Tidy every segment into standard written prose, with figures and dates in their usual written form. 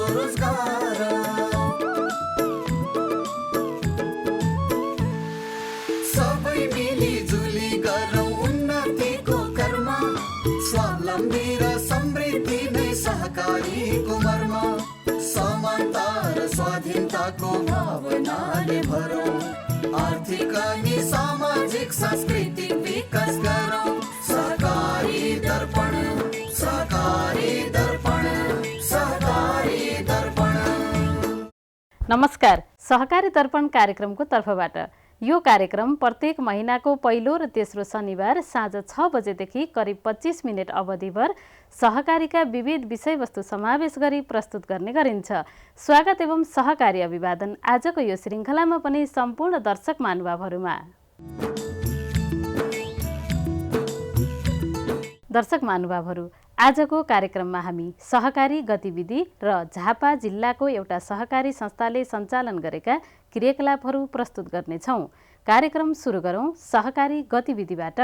स्वरोजगार। सबै मिलिजुली गरौँ उन्नतिको कर्म, स्वावलम्बी र समृद्धि नै सहकारीको मर्म। समानता र स्वाधीनताको भावनाले भरौँ, आर्थिक अनि सामाजिक सांस्कृतिक विकास गरौँ। सहकारी दर्पण, सहकारी दर्पण, सहकारी दर्पण। नमस्कार, सहकारी दर्पण कार्यक्रमको तर्फबाट यो कार्यक्रम प्रत्येक महिनाको पहिलो र तेस्रो शनिबार साँझ 6 बजेदेखि करिब 25 मिनट अवधिभर सहकारीका विविध विषयवस्तु समावेश गरी प्रस्तुत गर्ने गरिन्छ। स्वागत एवं सहकारी अभिवादन आजको यो श्रृङ्खलामा पनि सम्पूर्ण दर्शक महानुभावहरूमा। दर्शक महानुभावहरू, आजको कार्यक्रममा हामी सहकारी गतिविधि र झापा जिल्लाको एउटा सहकारी संस्थाले सञ्चालन गरेका क्रियाकलापहरू प्रस्तुत गर्नेछौँ। कार्यक्रम सुरु गरौँ सहकारी गतिविधिबाट।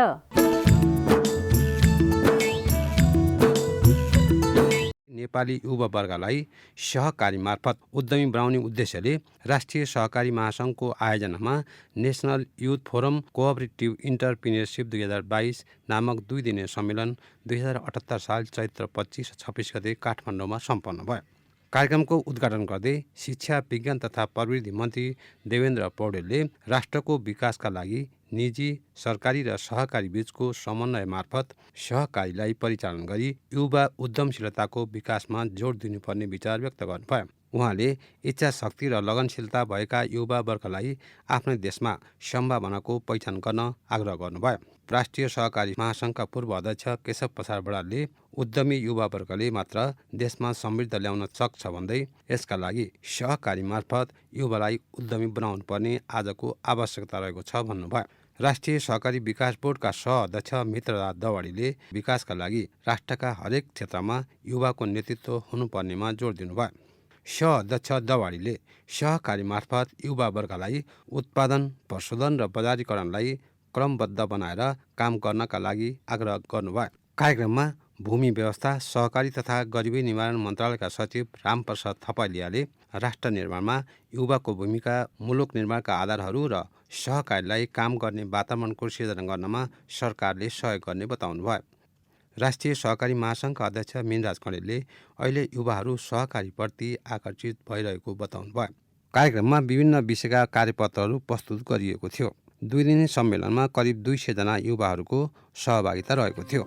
नेपाली युवा वर्गलाई सहकारी मार्फत उद्यमी बनाउने उद्देश्यले राष्ट्रिय सहकारी महासङ्घको आयोजनामा नेसनल युथ फोरम कोअपरेटिभ इन्टरप्रिन्योरसिप 2022 नामक 2 दिने सम्मेलन 2078 साल चैत्र 25 र 26 गते काठमाडौँमा सम्पन्न भयो। कार्यक्रमको उद्घाटन गर्दै शिक्षा विज्ञान तथा प्रविधि मन्त्री देवेन्द्र पौडेलले राष्ट्रको विकासका लागि निजी, सरकारी र सहकारी बीचको समन्वय मार्फत सहकारीलाई परिचालन गरी युवा उद्यमशीलताको विकासमा जोड दिनुपर्ने विचार व्यक्त गर्नुभयो। उहाँले इच्छा शक्ति र लगनशीलता भएका युवा वर्गलाई आफ्नै देशमा सम्भावनाको पहिचान गर्न आग्रह गर्नुभयो। राष्ट्रिय सहकारी महासङ्घका पूर्व अध्यक्ष केशव प्रसाद बरालले उद्यमी युवा वर्गले मात्र देशमा समृद्धि ल्याउन सक्छ भन्दै यसका लागि सहकारी मार्फत युवालाई उद्यमी बनाउनु पर्ने आजको आवश्यकता रहेको छ भन्नुभयो। राष्ट्रिय सहकारी विकास बोर्डका सह-अध्यक्ष मित्रराज दवाडीले विकासका लागि राष्ट्रका हरेक क्षेत्रमा युवाको नेतृत्व हुनुपर्नेमा जोड दिनुभयो। सह-अध्यक्ष दवाडीले सहकारी मार्फत युवा वर्गलाई उत्पादन, प्रशोधन र बजारीकरणलाई क्रमबद्ध बनाएर काम गर्नका लागि आग्रह गर्नुभयो। कार्यक्रममा भूमि व्यवस्था, सहकारी तथा गरिबी निवारण मन्त्रालयका सचिव रामप्रसाद थपलियाले राष्ट्र निर्माणमा युवाको भूमिका, मुलुक निर्माणका आधारहरू र सहकारीलाई काम गर्ने वातावरणको सिर्जना गर्नमा सरकारले सहयोग गर्ने बताउनुभयो। राष्ट्रिय सहकारी महासङ्घका अध्यक्ष मिनराज कणेलले अहिले युवाहरू सहकारीप्रति आकर्षित भइरहेको बताउनुभयो। कार्यक्रममा विभिन्न विषयका कार्यपत्रहरू प्रस्तुत गरिएको थियो। 2 दिने सम्मेलनमा करिब 200 जना युवाहरूको सहभागिता रहेको थियो।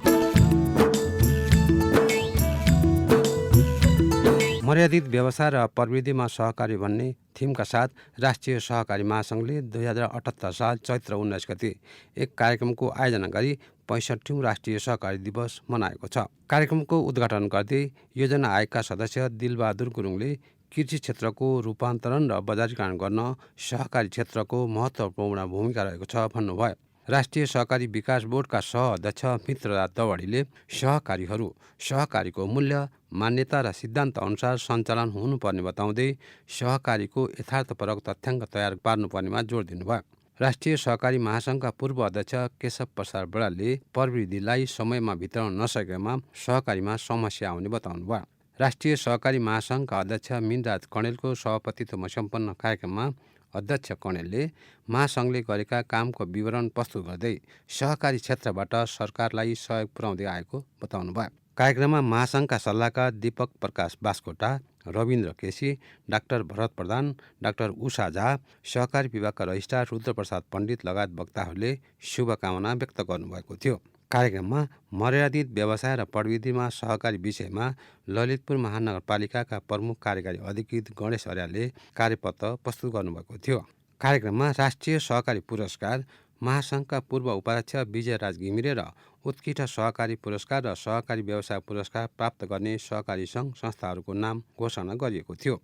मर्यादित व्यवसाय र प्रविधिमा सहकारी भन्ने थिमका साथ राष्ट्रिय सहकारी महासङ्घले 2078 साल चैत्र 19 गते एक कार्यक्रमको आयोजना गरी 65औं राष्ट्रिय सहकारी दिवस मनाएको छ। कार्यक्रमको उद्घाटन गर्दै योजना आयोगका सदस्य दिलबहादुर गुरुङले कृषि क्षेत्रको रूपान्तरण र बजारीकरण गर्न सहकारी क्षेत्रको महत्त्वपूर्ण भूमिका रहेको छ भन्नुभयो। राष्ट्रिय सहकारी विकास बोर्डका सह-अध्यक्ष मित्रराज दवाडीले सहकारीहरू सहकारीको मूल्य, मान्यता र सिद्धान्त अनुसार सञ्चालन हुनुपर्ने बताउँदै सहकारीको यथार्थपरक तथ्याङ्क तयार पार्नुपर्नेमा जोड दिनुभयो। राष्ट्रिय सहकारी महासङ्घका पूर्व अध्यक्ष केशव प्रसाद बरालले प्रविधिलाई समयमा वितरण नसकेमा सहकारीमा समस्या आउने बताउनुभयो। राष्ट्रिय सहकारी महासङ्घका अध्यक्ष मिनराज कणेलको सभापतित्वमा सम्पन्न कार्यक्रममा अध्यक्ष कणेलले महासङ्घले गरेका कामको विवरण प्रस्तुत गर्दै सहकारी क्षेत्रबाट सरकारलाई सहयोग पुर्याउँदै आएको बताउनुभयो। कार्यक्रममा महासङ्घका सल्लाहकार दीपक प्रकाश बास्कोटा, रविन्द्र केसी, डाक्टर भरत प्रधान, डाक्टर उषा झा, सहकारी विभागका रजिस्ट्रार रुद्रप्रसाद पण्डित लगायत वक्ताहरूले शुभकामना व्यक्त गर्नुभएको थियो। कार्यक्रममा मर्यादित व्यवसाय र प्रविधिमा सहकारी विषयमा ललितपुर महानगरपालिकाका प्रमुख कार्यकारी अधिकृत गणेश अर्यालले कार्यपत्र प्रस्तुत गर्नुभएको थियो। कार्यक्रममा राष्ट्रिय सहकारी पुरस्कार, महासङ्घका पूर्व उपाध्यक्ष विजयराज घिमिरे र उत्कृष्ट सहकारी पुरस्कार र सहकारी व्यवसाय पुरस्कार प्राप्त गर्ने सहकारी सङ्घ संस्थाहरूको नाम घोषणा गरिएको थियो।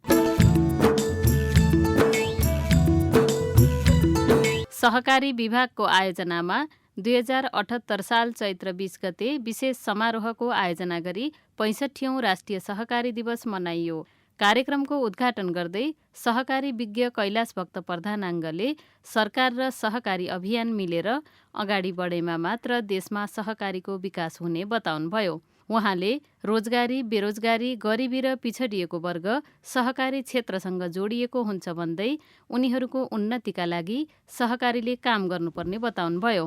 सहकारी विभागको आयोजनामा 2078 साल चैत्र 20 गते विशेष समारोहको आयोजना गरी 65औं राष्ट्रिय सहकारी दिवस मनाइयो। कार्यक्रमको उद्घाटन गर्दै सहकारी विज्ञ कैलाश भक्त प्रधानाङ्गले सरकार र सहकारी अभियान मिलेर अगाडि बढेमा मात्र देशमा सहकारीको विकास हुने बताउनुभयो। उहाँले रोजगारी, बेरोजगारी, गरिबी र पिछडिएको वर्ग सहकारी क्षेत्रसँग जोडिएको हुन्छ भन्दै उनीहरूको उन्नतिका लागि सहकारीले काम गर्नुपर्ने बताउनुभयो।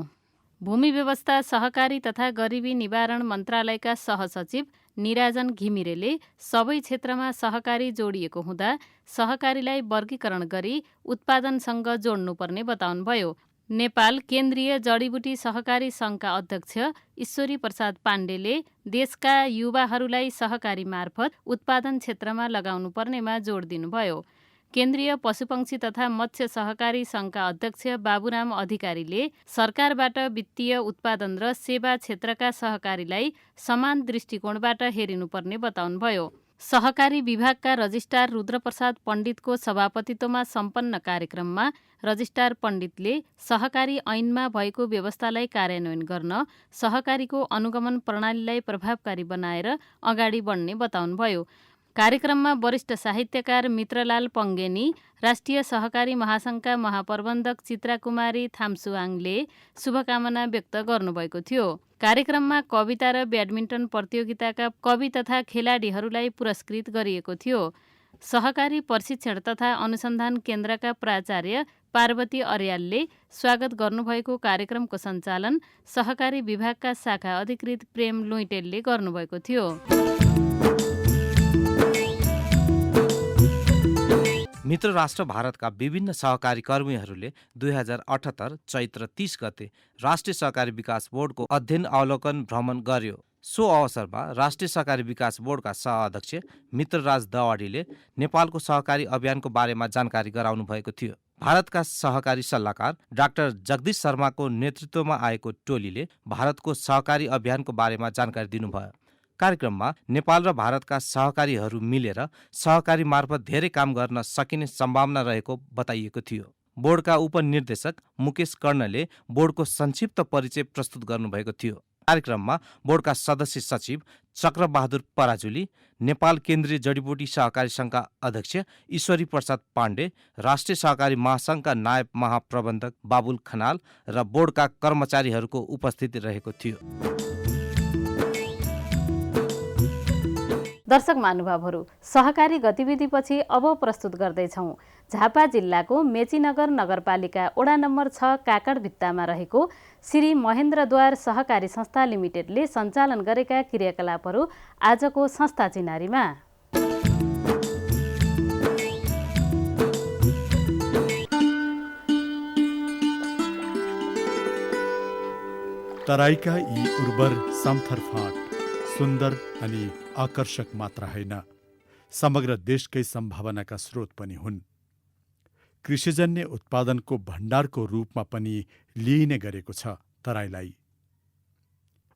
भूमि व्यवस्था, सहकारी तथा गरिबी निवारण मन्त्रालयका सहसचिव निराजन घिमिरेले सबै क्षेत्रमा सहकारी जोडिएको हुँदा सहकारीलाई वर्गीकरण गरी उत्पादनसँग जोड्नुपर्ने बताउनुभयो। नेपाल केन्द्रीय जडीबुटी सहकारी सङ्घका अध्यक्ष ईश्वरी प्रसाद पाण्डेले देशका युवाहरूलाई सहकारी मार्फत उत्पादन क्षेत्रमा लगाउनु पर्नेमा जोड दिनुभयो। केन्द्रीय पशुपक्षी तथा मत्स्य सहकारी सङ्घका अध्यक्ष बाबुराम अधिकारीले सरकारबाट वित्तीय उत्पादन र सेवा क्षेत्रका सहकारीलाई समान दृष्टिकोणबाट हेरिनुपर्ने बताउनुभयो। सहकारी विभागका रजिस्ट्रार रुद्रप्रसाद पण्डितको सभापतित्वमा सम्पन्न कार्यक्रममा रजिस्ट्रार पण्डितले सहकारी ऐनमा भएको व्यवस्थालाई कार्यान्वयन गर्न सहकारीको अनुगमन प्रणालीलाई प्रभावकारी बनाएर अगाडि बढ्ने बताउनुभयो। कार्यक्रममा वरिष्ठ साहित्यकार मित्रलाल पङ्गेनी, राष्ट्रिय सहकारी महासङ्घका महाप्रबन्धक चित्राकुमारी थाम्सुवाङले शुभकामना व्यक्त गर्नुभएको थियो। कार्यक्रममा कविता र ब्याडमिन्टन प्रतियोगिताका कवि तथा खेलाडीहरूलाई पुरस्कृत गरिएको थियो। सहकारी प्रशिक्षण तथा अनुसन्धान केन्द्रका प्राचार्य पार्वती अर्यालले स्वागत गर्नुभएको कार्यक्रमको सञ्चालन सहकारी विभागका शाखा अधिकृत प्रेम लुइटेलले गर्नुभएको थियो। मित्र राष्ट्र भारतका विभिन्न सहकारी कर्मीहरूले 2078 चैत्र 30 गते राष्ट्रिय सहकारी विकास बोर्डको अध्ययन अवलोकन भ्रमण गर्यो। सो अवसरमा राष्ट्रिय सहकारी विकास बोर्डका सहअध्यक्ष मित्रराज दवाडीले नेपालको सहकारी अभियानको बारेमा जानकारी गराउनु भएको थियो। भारतका सहकारी सल्लाहकार डाक्टर जगदीश शर्माको नेतृत्वमा आएको टोलीले भारतको सहकारी अभियानको बारेमा जानकारी दिनुभयो। कार्यक्रममा नेपाल र भारतका सहकारीहरू मिलेर सहकारी मार्फत धेरै काम गर्न सकिने सम्भावना रहेको बताइएको थियो। बोर्डका उपनिर्देशक मुकेश कर्णले बोर्डको संक्षिप्त परिचय प्रस्तुत गर्नुभएको थियो। कार्यक्रममा बोर्डका सदस्य सचिव चक्रबहादुर पराजुली, नेपाल केन्द्रीय जडीबुटी सहकारी सङ्घका अध्यक्ष ईश्वरी प्रसाद पाण्डे, राष्ट्रिय सहकारी महासङ्घका नायब महाप्रबन्धक बाबुल खनाल र बोर्डका कर्मचारीहरूको उपस्थिति रहेको थियो। दर्शक महानुभावहरू, सहकारी गतिविधिपछि अब प्रस्तुत गर्दैछौँ झापा जिल्लाको मेचीनगर नगरपालिका वडा नम्बर 6 काकडभित्तामा रहेको श्री महेन्द्रद्वार सहकारी संस्था लिमिटेडले सञ्चालन गरेका क्रियाकलापहरू आजको संस्था चिनारीमा। तराईका यी उर्वर समथर फाँट सुन्दर अनि आकर्षक मात्र होइन, समग्र देशकै सम्भावनाका स्रोत पनि हुन्। कृषिजन्य उत्पादनको भण्डारको रूपमा पनि लिइने गरेको छ तराईलाई।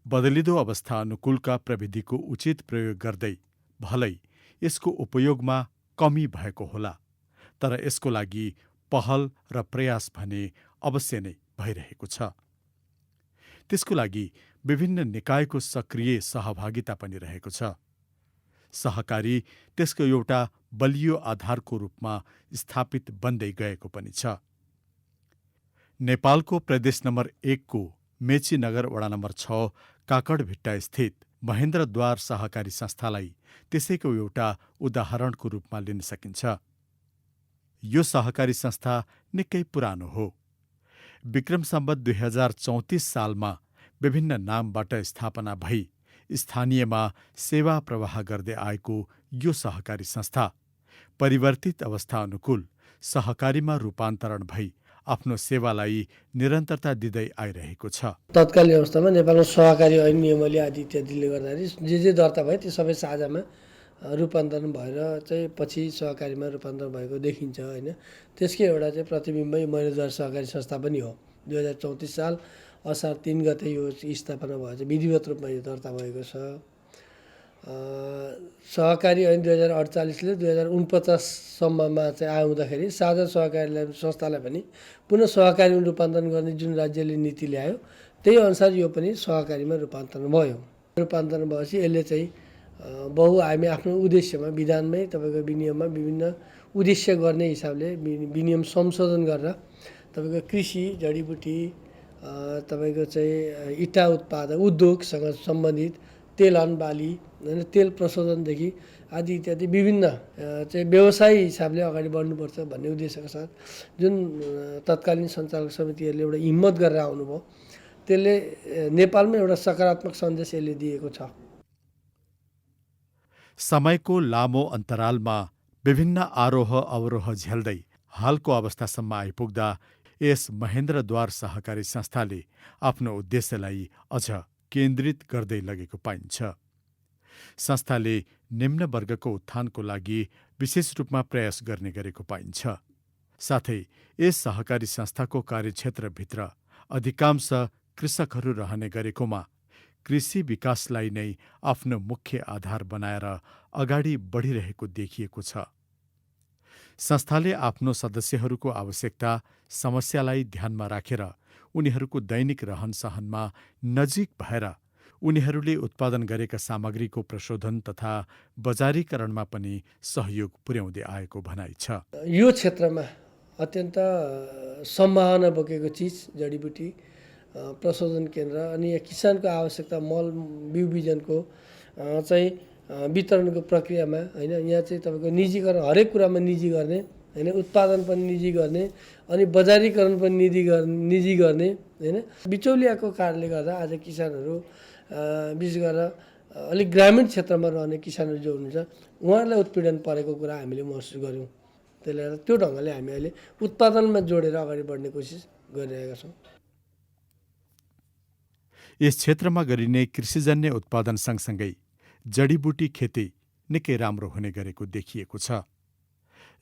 बदलिदो अवस्था अनुकूलका प्रविधिको उचित प्रयोग गर्दै भलै यसको उपयोगमा कमी भएको होला, तर यसको लागि पहल र प्रयास भने अवश्य नै भइरहेको छ। त्यसको लागि विभिन्न निकायको सक्रिय सहभागिता पनि रहेको छ। सहकारी त्यसको एउटा बलियो आधारको रूपमा स्थापित बन्दै गएको पनि छ। नेपालको प्रदेश नम्बर 1 को मेचीनगर वडा नम्बर 6 काकडभिट्टा स्थित महेन्द्रद्वार सहकारी संस्थालाई त्यसैको एउटा उदाहरणको रूपमा लिन सकिन्छ। यो सहकारी संस्था निकै पुरानो हो। विक्रम सम्वत 2034 सालमा विभिन्न नामबाट स्थापना भई स्थानीयमा सेवा प्रवाह गर्दै आएको यो सहकारी संस्था परिवर्तित अवस्था अनुकूल सहकारीमा रूपान्तरण भई आफ्नो सेवालाई निरन्तरता दिँदै आइरहेको छ। तत्कालीन अवस्थामा नेपालमा सहकारी ऐन नियमावली आदि इत्यादिले गर्दाखेरि जे दर्ता भयो त्यो सबै साझामा रूपान्तरण भएर चाहिँ पछि सहकारीमा रूपान्तरण भएको देखिन्छ होइन। त्यसकै एउटा चाहिँ प्रतिबिम्बै महेन्द्रद्वार सहकारी संस्था पनि हो। 2034 साल असार 3 गते यो स्थापना भयो चाहिँ विधिवत रूपमा यो दर्ता भएको छ। सहकारी ऐन 2048ले 2049 सम्ममा चाहिँ आउँदाखेरि साझा सहकारीलाई संस्थालाई पनि पुनः सहकारीमा रूपान्तरण गर्ने जुन राज्यले नीति ल्यायो त्यही अनुसार यो पनि सहकारीमा रूपान्तरण भयो। रूपान्तरण भएपछि यसले चाहिँ बहुआयामी आफ्नो उद्देश्यमा विधानमै तपाईँको विनियममा विभिन्न उद्देश्य गर्ने हिसाबले विनियम संशोधन गरेर तपाईँको कृषि जडीबुटी तपाईँको चाहिँ इँटा उत्पादन उद्योगसँग सम्बन्धित तेलहन बाली होइन तेल प्रशोधनदेखि आदि इत्यादि विभिन्न चाहिँ व्यवसायी हिसाबले अगाडि बढ्नुपर्छ भन्ने उद्देश्यका साथ जुन तत्कालीन सञ्चालक समितिहरूले एउटा हिम्मत गरेर आउनुभयो त्यसले नेपालमा एउटा सकारात्मक सन्देश यसले दिएको छ। समयको लामो अन्तरालमा विभिन्न आरोह अवरोह झेल्दै हालको अवस्थासम्म आइपुग्दा यस महेन्द्रद्वार सहकारी संस्थाले आफ्नो उद्देश्यलाई अझ केन्द्रित गर्दै लगेको पाइन्छ। संस्थाले निम्न वर्गको उत्थानको लागि विशेष रूपमा प्रयास गर्ने गरेको पाइन्छ। साथै यस सहकारी संस्थाको कार्यक्षेत्रभित्र अधिकांश कृषकहरू रहने गरेकोमा कृषि विकासलाई नै आफ्नो मुख्य आधार बनाएर अगाडि बढिरहेको देखिएको छ। संस्थाले आफ्नो सदस्यहरूको आवश्यकता समस्यालाई ध्यानमा राखेर उनीहरूको दैनिक रहनसहनमा नजिक भएर उनीहरूले उत्पादन गरेका सामग्रीको प्रशोधन तथा बजारीकरणमा पनि सहयोग पुर्याउँदै आएको भनाइ छ। यो क्षेत्रमा अत्यन्त सम्भावना बोकेको चिज जडीबुटी प्रशोधन केन्द्र अनि यहाँ किसानको आवश्यकता मल बिउ बिजनको चाहिँ वितरणको प्रक्रियामा होइन यहाँ चाहिँ तपाईँको निजीकरण हरेक कुरामा निजी गर्ने होइन उत्पादन पनि निजी गर्ने अनि बजारीकरण पनि निजी गर्ने होइन बिचौलियाको कारणले गर्दा आज किसानहरू विशेष गरेर अलिक ग्रामीण क्षेत्रमा रहने किसानहरू जो हुनुहुन्छ उहाँहरूलाई उत्पीडन परेको कुरा हामीले महसुस गऱ्यौँ। त्यसले गर्दा त्यो ढङ्गले हामी अहिले उत्पादनमा जोडेर अगाडि बढ्ने कोसिस गरिरहेका छौँ। यस क्षेत्रमा गरिने कृषिजन्य उत्पादन सँगसँगै जडीबुटी खेती निकै राम्रो हुने गरेको देखिएको छ।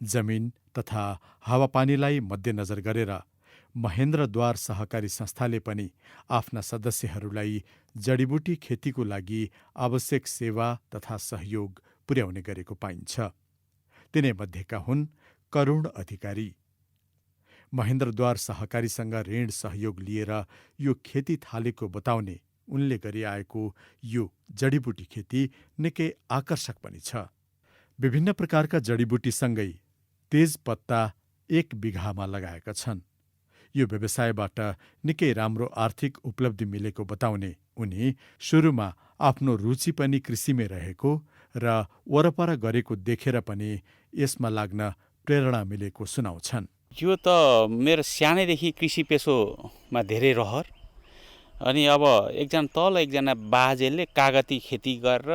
जमिन तथा हावापानीलाई मध्यनजर गरेर महेन्द्रद्वार सहकारी संस्थाले पनि आफ्ना सदस्यहरूलाई जडीबुटी खेतीको लागि आवश्यक सेवा तथा सहयोग पुर्याउने गरेको पाइन्छ। तिनैमध्येका हुन् करुण अधिकारी। महेन्द्रद्वार सहकारीसँग ऋण सहयोग लिएर यो खेती थालेको बताउने उनले गरिआएको यो जडीबुटी खेती निकै आकर्षक पनि छ। विभिन्न प्रकारका जडीबुटीसँगै तेजपत्ता 1 बिघामा लगाएका छन्। यो व्यवसायबाट निकै राम्रो आर्थिक उपलब्धि मिलेको बताउने उनी सुरुमा आफ्नो रुचि पनि कृषिमै रहेको र वरपर गरेको देखेर पनि यसमा लाग्न प्रेरणा मिलेको सुनाउँछन्। यो त मेरो सानैदेखि कृषि पेसोमा धेरै रहर अनि अब एकजना बाजेले कागती खेती गरेर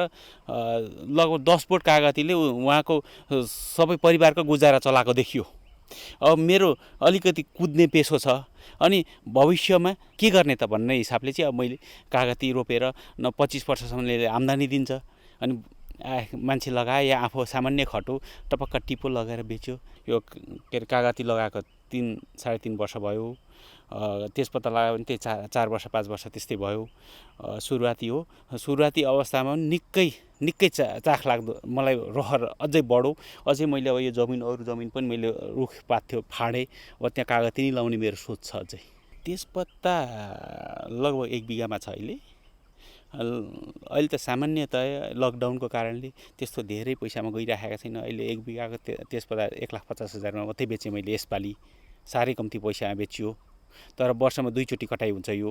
लगभग 10 बोट कागतीले उहाँको सबै परिवारको गुजारा चलाएको देखियो। अब मेरो अलिकति कुद्ने पेसो छ अनि भविष्यमा के गर्ने त भन्ने हिसाबले चाहिँ अब मैले कागती रोपेर 25 वर्षसम्मले आम्दानी दिन्छ अनि मान्छे लगाए या आफू सामान्य खटो टपक्क टिपो लगाएर बेच्यो। यो के अरे कागती लगाएको 3-3.5 वर्ष भयो। तेजपत्ता लगायो भने त्यही 4 वर्ष 5 वर्ष त्यस्तै भयो। सुरुवाती हो। सुरुवाती अवस्थामा निकै चाख लाग्दो मलाई रहर अझै बढो। अझै मैले अब यो जमिन अरू जमिन पनि मैले रुखपात थियो फाडेँ। अब त्यहाँ कागती नै लाउने मेरो सोच छ अझै। तेजपत्ता लगभग 1 बिघामा छ अहिले। अहिले त सामान्यतया लकडाउनको कारणले त्यस्तो धेरै पैसामा गइराखेका छैन। अहिले 1 बिघाको तेजपत्ता 1,50,000 मात्रै बेचेँ मैले यसपालि। साह्रै कम्ती पैसामा बेचियो। तर वर्षमा 2 चोटि कटाइ हुन्छ यो।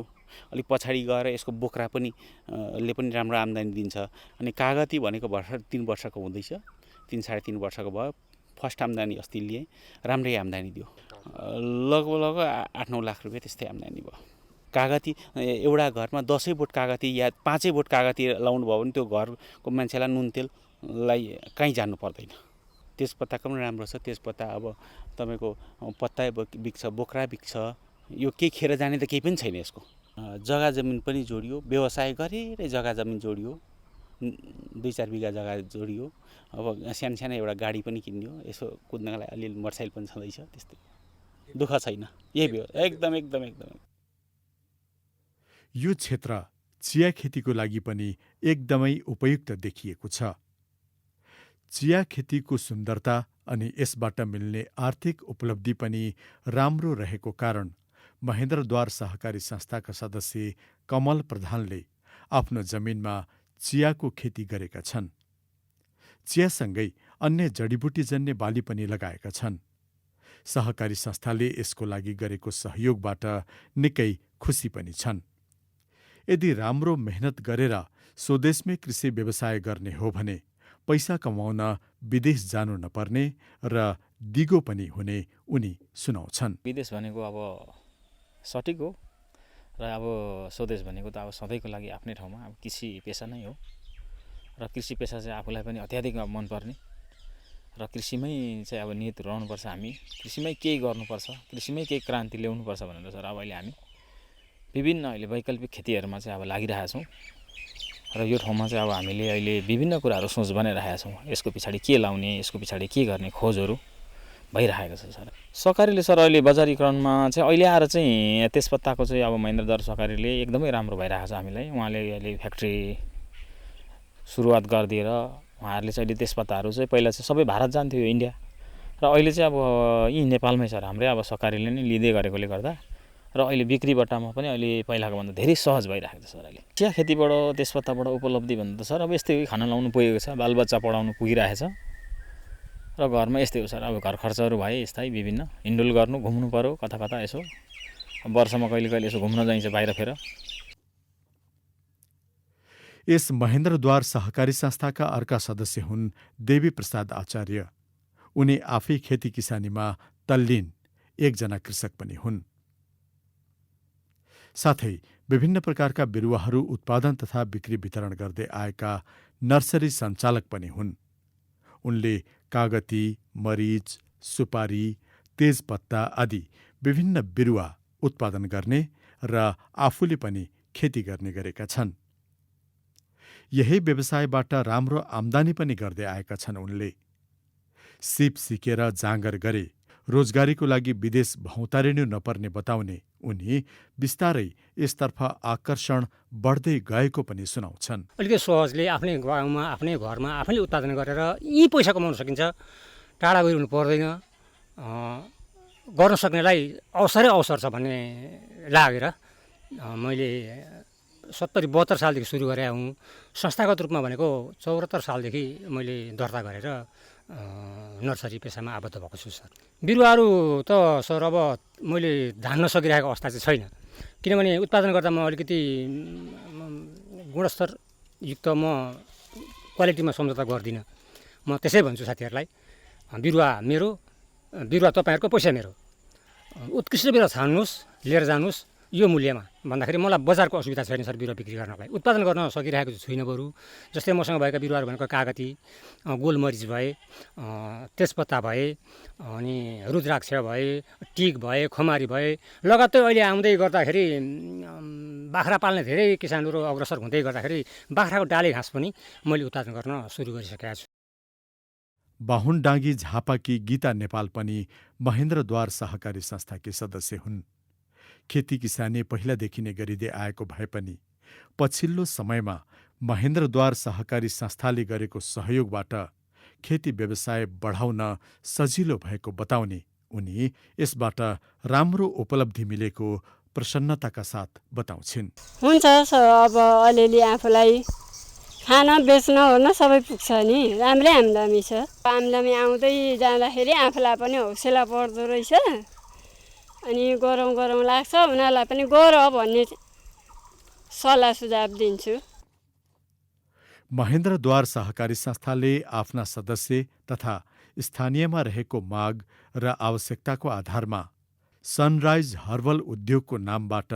अलिक पछाडि गएर यसको बोक्रा पनि ले पनि राम्रो आम्दानी दिन्छ। अनि कागती भनेको 3 वर्षको हुँदैछ। 3-3.5 वर्षको भयो। फर्स्ट आम्दानी अस्ति लिएँ। राम्रै आम्दानी दियो। लगभग 8-9 लाख रुपियाँ त्यस्तै आम्दानी भयो। कागती एउटा घरमा 10 बोट कागती या 5 बोट कागती लाउनु भयो भने त्यो घरको मान्छेलाई नुन तेललाई कहीँ जानु पर्दैन। तेजपत्ताको पनि राम्रो छ। तेजपत्ता अब तपाईँको पत्ता बिक्छ, बोक्रा बिक्छ। यो के खेर जाने त केही पनि छैन यसको। जग्गा जमिन पनि जोडियो। व्यवसाय गरेरै जग्गा जमिन जोडियो। 2-4 बिघा जग्गा जोडियो। अब सानो एउटा गाडी पनि किनियो। यसो कुद्नको लागि अलिअलि मोटरसाइकल पनि छँदैछ। त्यस्तै दुःख छैन। यही भयो एकदम। यो क्षेत्र चिया खेतीको लागि पनि एकदमै उपयुक्त देखिएको छ। चिया खेतीको सुन्दरता अनि यसबाट मिल्ने आर्थिक उपलब्धि पनि राम्रो रहेको कारण महेन्द्रद्वार सहकारी संस्थाका सदस्य कमल प्रधानले आफ्नो जमिनमा चियाको खेती गरेका छन्। चियासँगै अन्य जडीबुटीजन्य बाली पनि लगाएका छन्। सहकारी संस्थाले यसको लागि गरेको सहयोगबाट निकै खुसी पनि छन्। यदि राम्रो मेहनत गरेर स्वदेशमै कृषि व्यवसाय गर्ने हो भने पैसा कमाउन विदेश जानु नपर्ने र दिगो पनि हुने उनी सुनाउँछन्। विदेश भनेको अब सठिक हो र अब स्वदेश भनेको त अब सधैँको लागि आफ्नै ठाउँमा अब कृषि पेसा नै हो र कृषि पेसा चाहिँ आफूलाई पनि अत्याधिक मनपर्ने र कृषिमै चाहिँ अब नियत रहनुपर्छ। हामी कृषिमै केही गर्नुपर्छ, कृषिमै केही क्रान्ति ल्याउनुपर्छ भनेर सर अब अहिले हामी विभिन्न अहिले वैकल्पिक खेतीहरूमा चाहिँ अब लागिरहेका छौँ र यो ठाउँमा चाहिँ अब हामीले अहिले विभिन्न कुराहरू सोच बनाइरहेका छौँ। यसको पछाडि के लाउने, यसको पछाडि के गर्ने खोजहरू भइरहेको छ सर। सहकारीले सर अहिले बजारीकरणमा चाहिँ अहिले आएर चाहिँ तेजपत्ताको चाहिँ अब महेन्द्रद्वार सहकारीले एकदमै राम्रो भइरहेको छ हामीलाई। उहाँले अहिले फ्याक्ट्री सुरुवात गरिदिएर उहाँहरूले चाहिँ अहिले तेजपत्ताहरू चाहिँ पहिला चाहिँ सबै भारत जान्थ्यो इन्डिया र अहिले चाहिँ अब यहीँ नेपालमै सर हाम्रै अब सहकारीले नै लिँदै गरेकोले गर्दा र अहिले बिक्री बट्टामा पनि अहिले पहिलाको भन्दा धेरै सहज भइरहेको छ सर। अहिले चिया खेतीबाट तेजपत्ताबाट उपलब्धि भन्दा त सर अब यस्तै हो, खाना लाउनु पुगेको छ, बालबच्चा पढाउनु पुगिरहेछ र घरमा यस्तै हो सर। अब घर खर्चहरू भए यस्तै विभिन्न हिन्डुल गर्नु, घुम्नु पर्यो कता कता यसो, वर्षमा कहिले कहिले यसो घुम्न जाइन्छ बाहिर फेर। यस महेन्द्रद्वार सहकारी संस्थाका अर्का सदस्य हुन् देवी प्रसाद आचार्य। उनी आफै खेती किसानीमा तल्लीन एकजना कृषक पनि हुन्। साथै विभिन्न प्रकारका बिरुवाहरू उत्पादन तथा बिक्री वितरण गर्दै आएका नर्सरी सञ्चालक पनि हुन्। उनले कागती, मरिच, सुपारी, तेजपत्ता आदि विभिन्न बिरुवा उत्पादन गर्ने र आफूले पनि खेती गर्ने गरेका छन्। यही व्यवसायबाट राम्रो आम्दानी पनि गर्दै आएका छन् उनले। सिप सिकेर जाँगर गरे रोजगारीको लागि विदेश भौँतारिनु नपर्ने बताउने उनी बिस्तारै यसतर्फ आकर्षण बढ्दै गएको पनि सुनाउँछन्। अलिकति सहजले आफ्नै गाउँमा आफ्नै घरमा आफैले उत्पादन गरेर यी पैसा कमाउन सकिन्छ, टाढा गइरहनु पर्दैन, गर्न सक्नेलाई अवसरै अवसर छ भन्ने लागेर मैले 70-72 सालदेखि सुरु गरेँ हुँ। संस्थागत रूपमा भनेको 74 सालदेखि मैले दर्ता गरेर नर्सरी पेसामा आबद्ध भएको छु सर। बिरुवाहरू त सर अब मैले धान्न सकिरहेको अवस्था चाहिँ छैन, किनभने उत्पादन गर्दा म अलिकति गुणस्तरयुक्त म क्वालिटीमा सम्झौता गर्दिनँ। म त्यसै भन्छु साथीहरूलाई, बिरुवा तपाईँहरूको, पैसा मेरो। उत्कृष्ट बिरुवा छान्नुहोस्, लिएर जानुहोस् यो मूल्यमा भन्दाखेरि मलाई बजारको असुविधा छैन सर। बिरुवा बिक्री गर्नलाई उत्पादन गर्न सकिरहेको छुइनँ। बरु जस्तै मसँग भएका बिरुवाहरू भनेको कागती, गोलमरिच भए, तेजपत्ता भए, अनि रुद्राक्ष भए, टिक भए, खमारी भए, लगातार अहिले आउँदै गर्दाखेरि बाख्रा पाल्ने धेरै किसानहरू अग्रसर हुँदै गर्दाखेरि बाख्राको डाले घाँस पनि मैले उत्पादन गर्न सुरु गरिसकेका छु। बाहुनडाँगी झापाकी गीता नेपाल पनि महेन्द्रद्वार सहकारी संस्थाकी सदस्य हुन्। खेती किसानी पहिलादेखि नै गरिँदै आएको भए पनि पछिल्लो समयमा महेन्द्रद्वार सहकारी संस्थाले गरेको सहयोगबाट खेती व्यवसाय बढाउन सजिलो भएको बताउने उनी यसबाट राम्रो उपलब्धि मिलेको प्रसन्नताका साथ बताउँछिन्। हुन्छ सर, अब अलिअलि आफूलाई खान बेच्न ओर्न सबै पुग्छ नि, राम्रै आम्दानी छ। आम्दानी आउँदै जाँदाखेरि आफूलाई पनि हौसला बढ्दो रहेछ, अनि गरौँ लाग्छ। उनीहरूलाई पनि गर भन्ने सल्लाह सुझाव दिन्छु। महेन्द्रद्वार सहकारी संस्थाले आफ्ना सदस्य तथा स्थानीयमा रहेको माग र आवश्यकताको आधारमा सनराइज हर्बल उद्योगको नामबाट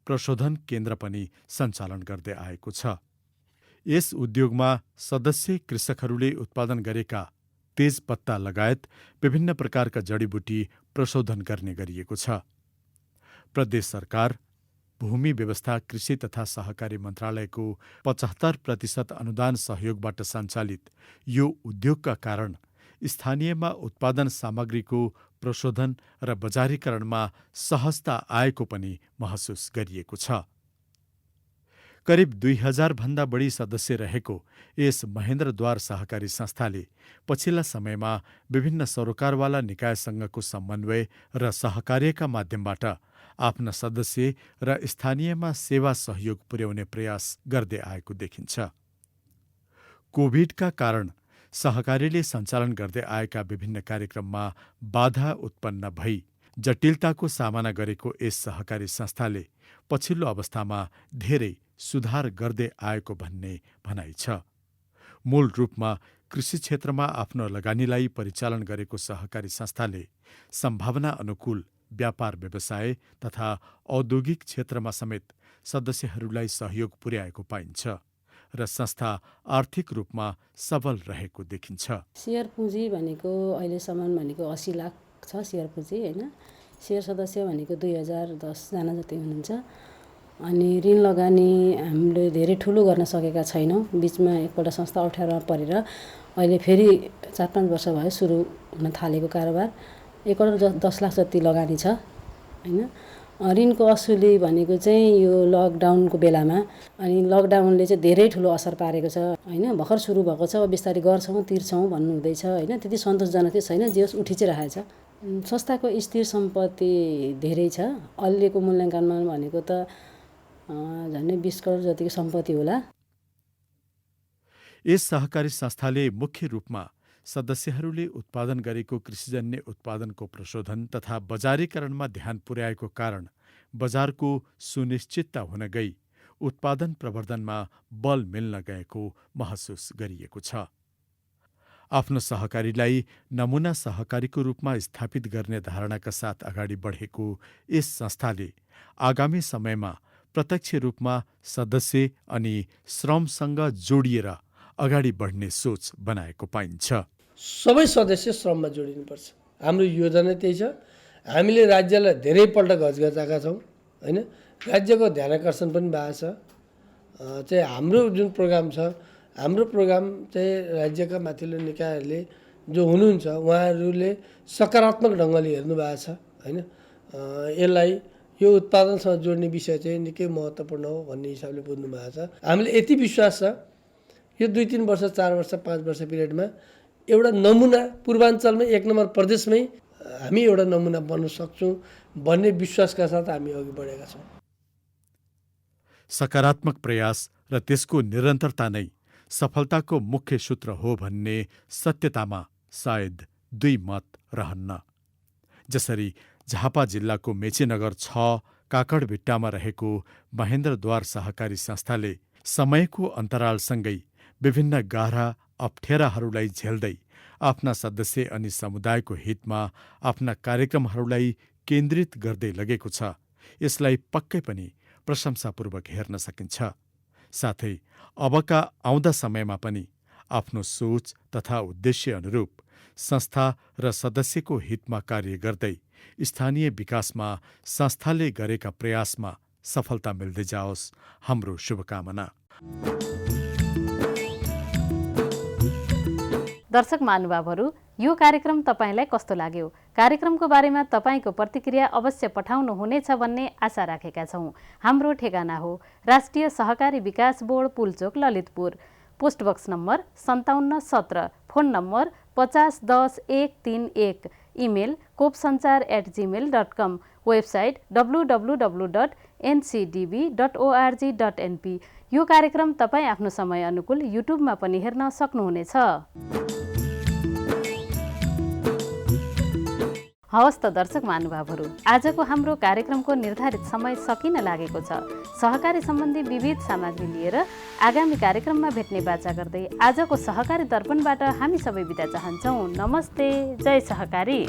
प्रशोधन केन्द्र पनि सञ्चालन गर्दै आएको छ। यस उद्योगमा सदस्य कृषकहरूले उत्पादन गरेका तेजपत्ता लगायत विभिन्न प्रकारका जडीबुटी प्रशोधन गर्ने गरिएको छ। प्रदेश सरकार, भूमि व्यवस्था, कृषि तथा सहकारी मन्त्रालयको 75% अनुदान सहयोगबाट सञ्चालित यो उद्योगका कारण स्थानीयमा उत्पादन सामग्रीको प्रशोधन र बजारीकरणमा सहजता आएको पनि महसुस गरिएको छ। करिब 2000 भन्दा बढी सदस्य रहेको यस महेन्द्रद्वार सहकारी संस्थाले पछिल्ला समयमा विभिन्न सरोकारवाला निकायसँगको समन्वय र सहकार्यका माध्यमबाट आफ्ना सदस्य र स्थानीयमा सेवा सहयोग पुर्याउने प्रयास गर्दै आएको देखिन्छ। कोभिडका कारण सहकारीले सञ्चालन गर्दै आएका विभिन्न कार्यक्रममा बाधा उत्पन्न भई जटिलताको सामना गरेको यस सहकारी संस्थाले पछिल्लो अवस्थामा धेरै सुधार गर्दै आएको भन्ने भनाइ छ। मूल रूपमा कृषि क्षेत्रमा आफ्नो लगानीलाई परिचालन गरेको सहकारी संस्थाले सम्भावना अनुकूल व्यापार व्यवसाय तथा औद्योगिक क्षेत्रमा समेत सदस्यहरूलाई सहयोग पुर्याएको पाइन्छ र संस्था आर्थिक रूपमा सबल रहेको देखिन्छ। सेयर पुँजी भनेको अहिलेसम्म भनेको 80 लाख छ सेयर पुँजी होइन। सेयर सदस्य भनेको 2010 जना जति हुनुहुन्छ। अनि ऋण लगानी हामीले धेरै ठुलो गर्न सकेका छैनौँ। बिचमा एकपल्ट संस्था अप्ठ्यारोमा परेर अहिले फेरि 4-5 वर्ष भयो सुरु हुन थालेको कारोबार। 1 करोड 10 लाख जति लगानी छ होइन। ऋणको असुली भनेको चाहिँ यो लकडाउनको बेलामा, अनि लकडाउनले चाहिँ धेरै ठुलो असर पारेको छ होइन। भर्खर सुरु भएको छ, अब बिस्तारै गर्छौँ तिर्छौँ भन्नुहुँदैछ होइन। त्यति सन्तोषजनक चाहिँ छैन, जे होस् उठि चाहिँ रहेछ। संस्थाको स्थिर सम्पत्ति धेरै छ। अहिलेको मूल्याङ्कनमा भनेको त झन्डै 20 करोड जतिको सम्पत्ति होला। यस सहकारी संस्थाले मुख्य रूपमा सदस्यहरूले उत्पादन गरेको कृषिजन्य उत्पादनको प्रशोधन तथा बजारीकरणमा ध्यान पुर्याएको कारण बजारको सुनिश्चितता हुन गई उत्पादन प्रवर्धनमा बल मिल्न गएको महसुस गरिएको छ। आफ्नो सहकारीलाई नमुना सहकारीको रूपमा स्थापित गर्ने धारणाका साथ अगाडि बढेको यस संस्थाले आगामी समयमा प्रत्यक्ष रूपमा सदस्य अनि श्रमसँग जोडिएर अगाडि बढ्ने सोच बनाएको पाइन्छ। सबै सदस्य श्रममा जोडिनुपर्छ। हाम्रो योजना त्यही छ। हामीले राज्यलाई धेरैपल्ट घचघचाएका छौँ होइन। राज्यको ध्यानाकर्षण पनि भएको छ। चाहिँ हाम्रो जुन प्रोग्राम छ, हाम्रो प्रोग्राम चाहिँ राज्यका माथिल्लो निकायहरूले जो हुनुहुन्छ उहाँहरूले सकारात्मक ढङ्गले हेर्नु भएको छ होइन। यसलाई यो उत्पादनसँग जोड्ने विषय चाहिँ निकै महत्त्वपूर्ण हो भन्ने हिसाबले बुझ्नु भएको छ। हामीले यति विश्वास छ यो 2-3 वर्ष 4 वर्ष 5 वर्ष पिरियडमा एउटा नमुना पूर्वाञ्चलमै 1 नम्बर प्रदेशमै हामी एउटा नमुना बन्न सक्छौँ भन्ने विश्वासका साथ हामी अघि बढेका छौँ। सकारात्मक प्रयास र त्यसको निरन्तरता नै सफलताको मुख्य सूत्र हो भन्ने सत्यतामा सायद दुई मत रहन्न। जसरी झापा जिल्लाको मेचीनगर 6 काकडभिट्टामा रहेको महेन्द्रद्वार सहकारी संस्थाले समयको अन्तरालसँगै विभिन्न गाह्रा अप्ठ्याराहरूलाई झेल्दै आफ्ना सदस्य अनि समुदायको हितमा आफ्ना कार्यक्रमहरूलाई केन्द्रित गर्दै लगेको छ। यसलाई पक्कै पनि प्रशंसापूर्वक हेर्न सकिन्छ। साथै अबका आउँदा समयमा पनि आफ्नो सोच तथा उद्देश्य अनुरूप संस्था र सदस्यको हितमा कार्य गर्दै स्थानीय विकासमा संस्थाले गरेका प्रयासमा सफलता मिल्दै जाओस्, हाम्रो शुभकामना। दर्शक महानुभावहरू, यो कार्यक्रम तपाईलाई कस्तो लाग्यो? कार्यक्रमको बारेमा तपाईको प्रतिक्रिया अवश्य पठाउनु हुनेछ भन्ने आशा राखेका छौँ। हाम्रो ठेगाना हो Rashtriya Sahakari Vikas board, Pulchowk, Lalitpur. Post box number 5717, phone number 5010-131, email kopsanchar@gmail.com, website www.ncdb.org.np। यो कार्यक्रम तपाईँ आफ्नो समय अनुकूल युट्युबमा पनि हेर्न सक्नुहुनेछ। हवस् त दर्शक महानुभावहरू, आजको हाम्रो कार्यक्रमको निर्धारित समय सकिन लागेको छ। सहकारी सम्बन्धी विविध सामग्री लिएर आगामी कार्यक्रममा भेट्ने बाचा गर्दै आजको सहकारी दर्पणबाट हामी सबै बिदा चाहन्छौँ। नमस्ते, जय सहकारी।